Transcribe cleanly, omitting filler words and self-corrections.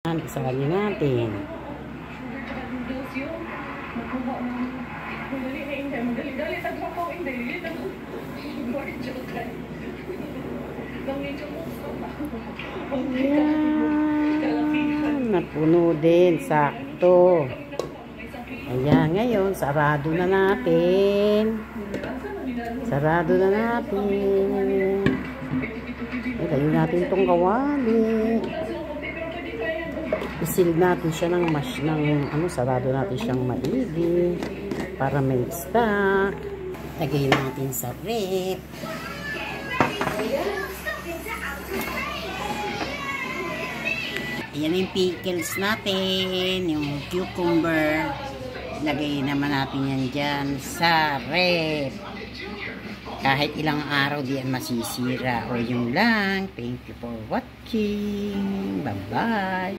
Isali natin. Ayan, napuno din, sakto. Ayan, ngayon, sarado na natin. Sarado na natin. Ilayo natin itong kawali. Isil natin siya ng sarado natin siyang maigi para may stock. Lagay natin sa rep. Ayan yung pickles natin, yung cucumber. Lagay naman natin yan dyan sa rep. Kahit ilang araw di yan masisira. O yun lang. Thank you for watching. Bye-bye.